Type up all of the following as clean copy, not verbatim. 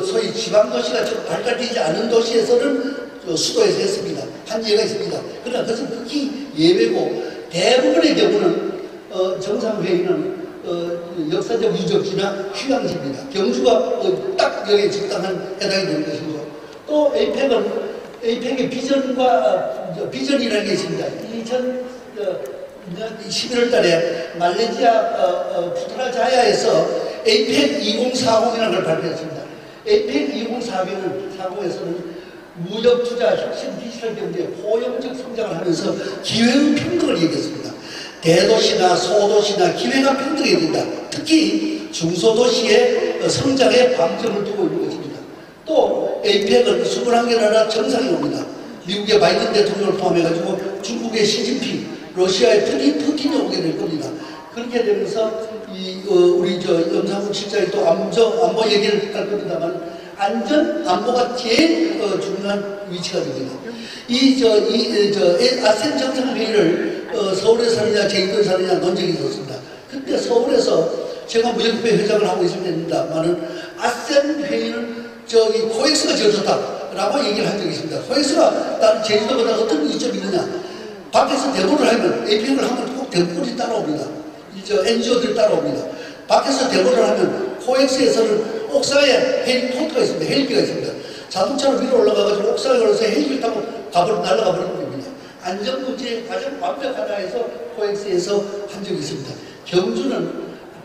소위 지방도시가 좀 발달되지 않은 도시에서는 수도에서 했습니다. 한계가 있습니다. 그러나 그것은 극히 예외고 대부분의 경우는 정상회의는 역사적 유적지나 휴양지입니다. 경주가 딱 여기에 적당한 해당이 되는 것이고, 또 에이펙의 비전이라는 게 있습니다. 11월 달에 말레이시아 푸트라자야에서 에이펙 2040이라는 걸 발표했습니다. 에이펙 2040에서는 무역 투자, 혁신, 디지털 경제, 포용적 성장을 하면서 기회의 평등을 얘기했습니다. 대도시나 소도시나 기회가 평등해야 된다. 특히 중소도시의 성장에 방점을 두고 있는 것입니다. 또 에이펙은 21개 나라 정상이 옵니다. 미국의 바이든 대통령을 포함해가지고 중국의 시진핑, 러시아의 푸틴이 오게 될 겁니다. 그렇게 되면서 우리 염상훈 실장이 또 안보 얘기를 할 겁니다만, 안보가 제일 중요한 위치가 됩니다. 아세안 정상회의를 서울에서 하느냐 제주도에서 하느냐 논쟁이 있었습니다. 그때 서울에서 제가 무역회 회장을 하고 있을 때입니다만은 아세안 회의는 코엑스가 제일 좋다라고 얘기를 한 적이 있습니다. 코엑스가 다른 제주도보다 어떤 이점이 있느냐, 밖에서 대보를 하면 에이펙을 하면 꼭 대보들이 따라옵니다. NGO들이 따라옵니다. 밖에서 대보를 하면 코엑스에서는 옥상에 헬리콥터가 있습니다. 헬기가 있습니다. 자동차로 위로 올라가가지고 옥상에 올라서 헬기를 타고 날아가 버리는 겁니다. 안전문제에 가장 완벽하다 해서 코엑스에서 한 적이 있습니다. 경주는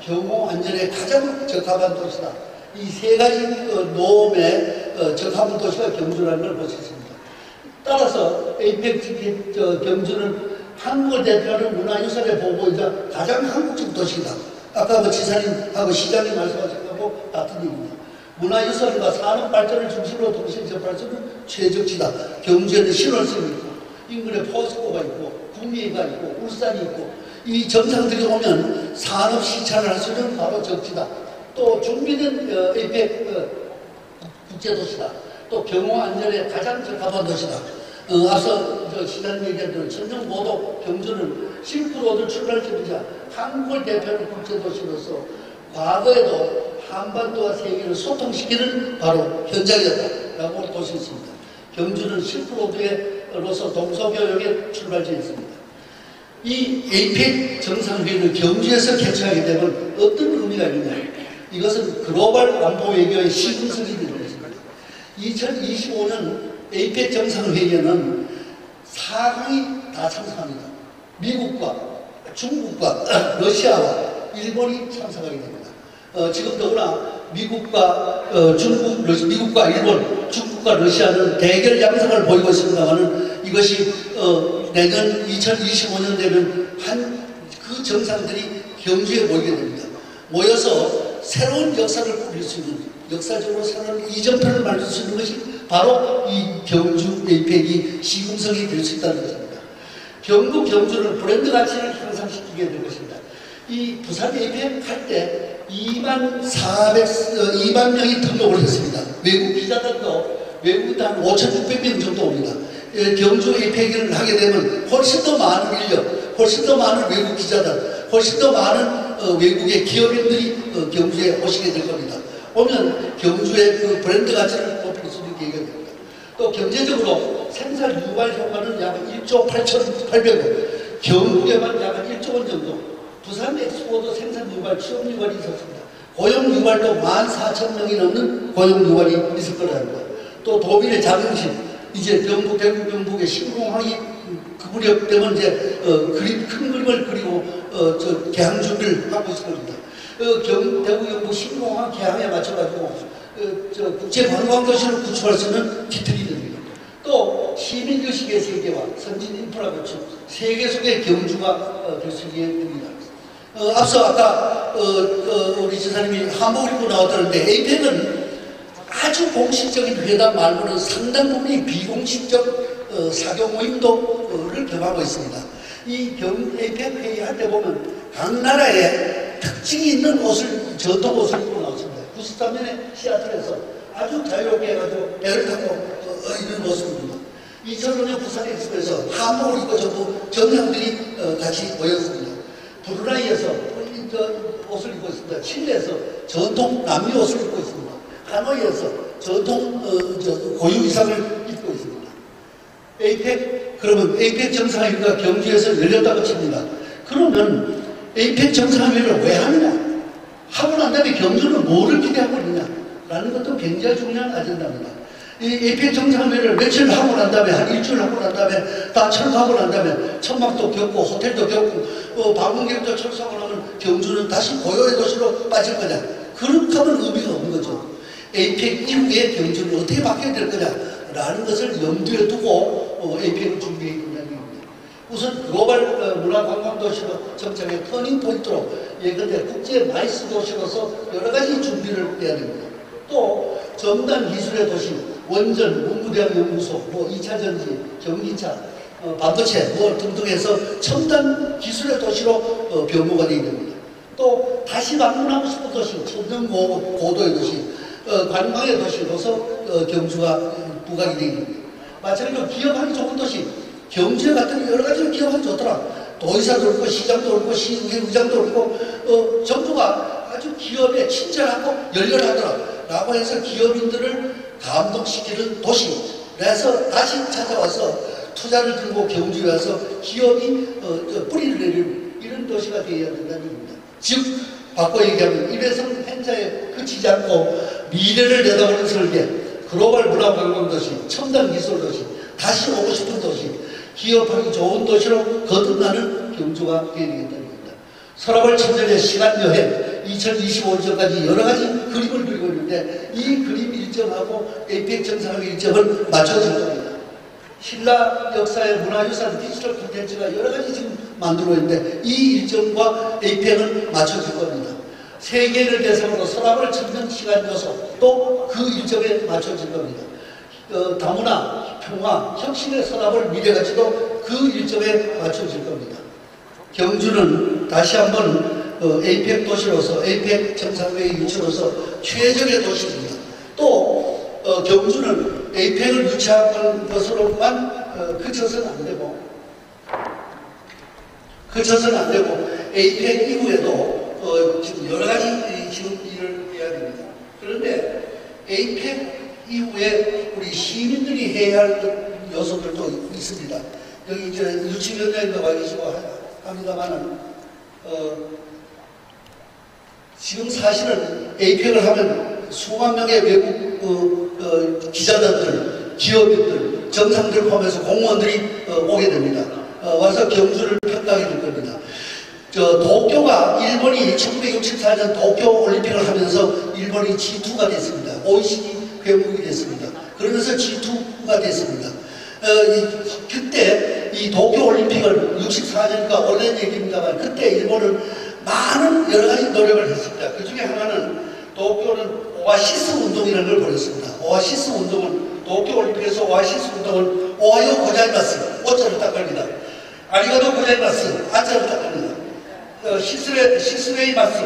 경호 안전에 가장 적합한 도시다. 이 세 가지 노음에 적합한 도시가 경주라는 걸 볼 수 있습니다. 따라서 에이펙 경주는 한국을 대표하는 문화유산의 보고이자 가장 한국적 도시이다. 아까 지사님하고 시장님 말씀하신 거하고 같은 얘기입니다. 문화유산과 산업발전을 중심으로 동시에 접할 수 있는 최적지다. 경주에는 신월성이 있고, 인근에 포스코가 있고, 구미가 있고, 울산이 있고, 이 정상들이 오면 산업 시찰을 할 수 있는 바로 적지다. 또 준비된 에이펙 국제도시다. 또 경호 안전에 가장 적합한 도시다. 앞서 시장님 얘기한 대로 천정보도 경주는 실크로드 출발점이자 한국을 대표하는 국제도시로서 과거에도 한반도와 세계를 소통시키는 바로 현장이었다라고 볼 수 있습니다. 경주는 실크로드로서 동서교역의 출발지였습니다. 이 에이펙 정상회의를 경주에서 개최하게 되면 어떤 의미가 있느냐? 이것은 글로벌 안보 외교의 시금석이 되는 것입니다. 2025년 에이펙 정상회의에는 4강이 다 참석합니다. 미국과 중국과 러시아와 일본이 참석하게 됩니다. 지금 더구나 미국과 일본, 중국과 러시아는 대결 양상을 보이고 있습니다만은 이것이 내년 2025년 되면 그 정상들이 경주에 모이게 됩니다. 모여서 새로운 역사를 꾸릴 수 있는, 역사적으로 새로운 이정표를 만들 수 있는 것이 바로 이 경주 에이펙이 시금석이 될 수 있다는 것입니다. 경주는 브랜드 가치를 향상시키게 될 것입니다. 이 부산 에이펙 할 때 2만 명이 등록을 했습니다. 외국 기자들도 외국도 한 5,600명 정도 옵니다. 경주 에이펙을 하게 되면 훨씬 더 많은 인력, 훨씬 더 많은 외국 기자들, 훨씬 더 많은 외국의 기업인들이 경주에 오시게 될 겁니다. 오면 경주의 그 브랜드 가치를 높일 수 있게 됩니다. 또 경제적으로 생산 유발 효과는 약 1조 8,800원, 경북에만 약 1조 원 정도, 부산 엑스포도 생산 유발, 취업 유발이 있었습니다. 고용 유발도 14,000명이 넘는 고용 유발이 있을 거라는 거. 또 도민의 자긍심, 이제 대구 경북의 신공항이 그 무렵 되면 이제 큰 그림을 그리고 개항 준비를 하고 있을 겁니다. 대구 경북 신공항 개항에 맞춰가지고 국제관광도시를 구축할 수 있는 기틀이 됩니다. 또 시민의식의 세계와 선진 인프라 구축, 세계 속의 경주가 될 수 있게 됩니다. 앞서 아까 우리 지사님이 한복을 입고 나왔다는데 에이펙은 아주 공식적인 회담 말고는 상당 부분이 비공식적 사교 모임도를 겸하고 있습니다. 이 에이펙 회의할 때 보면 각 나라에 특징이 있는 전통 옷을 입고 나왔습니다. 93년에 시애틀에서 아주 자유롭게 해가지고 배를 타고 입는 모습입니다. 2005년 부산 엑스포에서 한복을 입고 전부 정상들이 같이 모였습니다. 브루나이에서 옷을 입고 있습니다. 칠레에서 전통 남미 옷을 입고 있습니다. 하노이에서 전통 고유 의상을 입고 있습니다. 에이펙, 그러면 에이펙 정상회의가 경주에서 열렸다고 칩니다. 그러면 에이펙 정상회의를 왜 하느냐? 하고 난 다음에 경주는 뭐를 기대하고 있느냐라는 것도 굉장히 중요한 아젠다입니다. 이 에이펙 정상회의를 며칠 하고 난 다음에, 한 일주일 하고 난 다음에, 다 철거하고 난 다음에 천막도 겪고 호텔도 겪고 방문객도 철수하고 나면 경주는 다시 고요의 도시로 빠질 거냐? 그렇게 하면 의미가 없는 거죠. 에이펙 이후에 경주는 어떻게 바뀌어야 될 거냐라는 것을 염두에 두고 에이펙을 준비해 있는 이야기입니다. 우선 글로벌 문화관광도시로 정착의 터닝포인트로 예컨대 국제 마이스 도시로서 여러 가지 준비를 해야 됩니다. 또 첨단 기술의 도시, 원전, 문무대학 연구소, 2차 전지, 전기차, 반도체 등등 해서 첨단 기술의 도시로 변모가 되어야 됩니다. 또 다시 방문하고 싶은 도시, 첨단 고도의 도시, 관광의 도시로서 경주가 부각이 되어 됩니다. 마찬가지로 기업하기 좋은 도시, 경주에 갔더니 여러 가지로 기업하기 좋더라. 도의사도 그렇고 시장도 그렇고 시의장도 그렇고 정부가 아주 기업에 친절하고 열렬하더라 라고 해서 기업인들을 감동시키는 도시. 그래서 다시 찾아와서 투자를 들고 경주에 와서 기업이 뿌리를 내리는 이런 도시가 되어야 된다는 얘기입니다. 즉 바꿔 얘기하면 일회성 행사에 그치지 않고 미래를 내다보는 설계, 글로벌 문화관광도시, 첨단 기술도시, 다시 오고 싶은 도시, 기업하기 좋은 도시로 거듭나는 경주가 되어야 되겠다는 겁니다. 서라벌 천년의 시간여행 2025년까지 여러 가지 그림을 그리고 있는데 이 그림 일정하고 에이펙 정상회의 일정을 맞춰질 겁니다. 신라 역사의 문화유산 디지털 콘텐츠가 여러 가지 지금 만들고 있는데 이 일정과 에이펙은 맞춰질 겁니다. 세계를 대상으로 서라벌 천년 시간 요소 또 그 일정에 맞춰질 겁니다. 다문화, 평화, 혁신의 서라벌 미래가치도 그 일정에 맞춰질 겁니다. 경주는 다시 한번 에이펙 도시로서 에이펙 정상회의 유치로서 최적의 도시입니다. 또 경주는 에이펙을 유치한 것으로만 그쳐서는 안 되고 에이펙 이후에도 지금 여러 가지 지금 일을 해야 됩니다. 그런데 에이펙 이후에 우리 시민들이 해야 할 요소들도 있습니다. 여기 이제 유치위원장님도 와 계시고 합니다만은 지금 사실은 에이펙을 하면 수만 명의 외국 기자단들, 기업인들, 정상들 포함해서 공무원들이 오게 됩니다. 와서 경주를 평가하게 될 겁니다. 도쿄가 일본이 1964년 도쿄 올림픽을 하면서 일본이 G2가 됐습니다. OECD 회원국이 됐습니다. 그러면서 G2가 됐습니다. 그때 이 도쿄 올림픽을 64년이니까 오래된 얘기입니다만 그때 일본은 많은 여러 가지 노력을 했습니다. 그 중에 하나는 도쿄는 오아시스 운동이라는 걸 벌였습니다. 오아시스 운동은 도쿄 올림픽에서 오아시스 운동은 오하요 고자이마스 오자를 딱 합니다. 아리가도 고자이마스 아자를 딱 합니다. 시스레이마스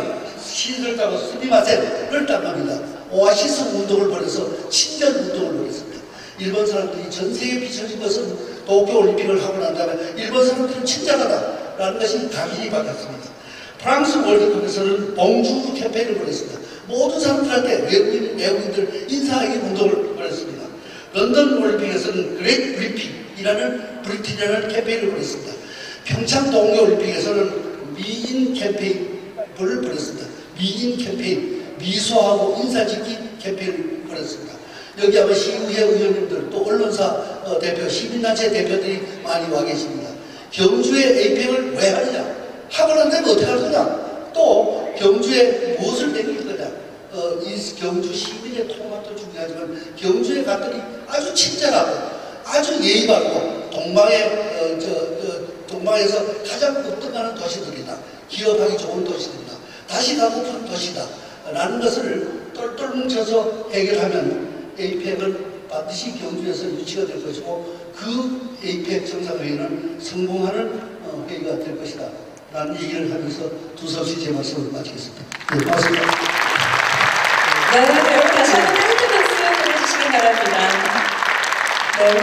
시를 따고 스미마센을 딱 합니다. 오아시스 운동을 벌여서 친절 운동을 벌였습니다. 일본 사람들이 전 세계에 비춰진 것은 도쿄 올림픽을 하고 난 다음에 일본 사람들은 친절하다라는 것이 당연히 바뀌었습니다. 프랑스 월드컵에서는 봉주 캠페인을 벌였습니다. 모든 사람들한테 외국인들 인사하기 운동을 벌였습니다. 런던 올림픽에서는 그레이트 브리핑이라는 브리틴이라는 캠페인을 벌였습니다. 평창 동계올림픽에서는 미인 캠페인을 벌였습니다. 미인 캠페인, 미소하고 인사짓기 캠페인을 벌였습니다. 여기 아마 시의회 의원님들 또 언론사 대표, 시민단체 대표들이 많이 와 계십니다. 경주에 에이펙을 왜 하느냐? 하고 난 다음에 어떻게 할 거냐? 또 경주에 무엇을 내릴 거냐? 이 경주 시민의 통합도 중요하지만 경주에 갔더니 아주 친절하고 아주 예의 바르고 동방에서 가장 으뜸하는 도시들이다. 기업하기 좋은 도시들이다. 다시 가고픈 도시다. 라는 것을 똘똘 뭉쳐서 해결하면 에이펙은 반드시 경주에서 유치가 될 것이고 그 에이펙 정상회의는 성공하는 회의가 될 것이다. 라는 얘기를 하면서 두서없이 제 말씀을 마치겠습니다. 네, 고맙습니다. 네, 여러분 다시 한번 따뜻한 박수 보내주시기 바랍니다. 네, 오늘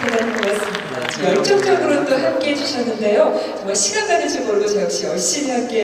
대단히 고맙습니다. 열정적으로 또 함께 해주셨는데요. 정말 시간 가는 줄 모르고 저 역시 열심히 함께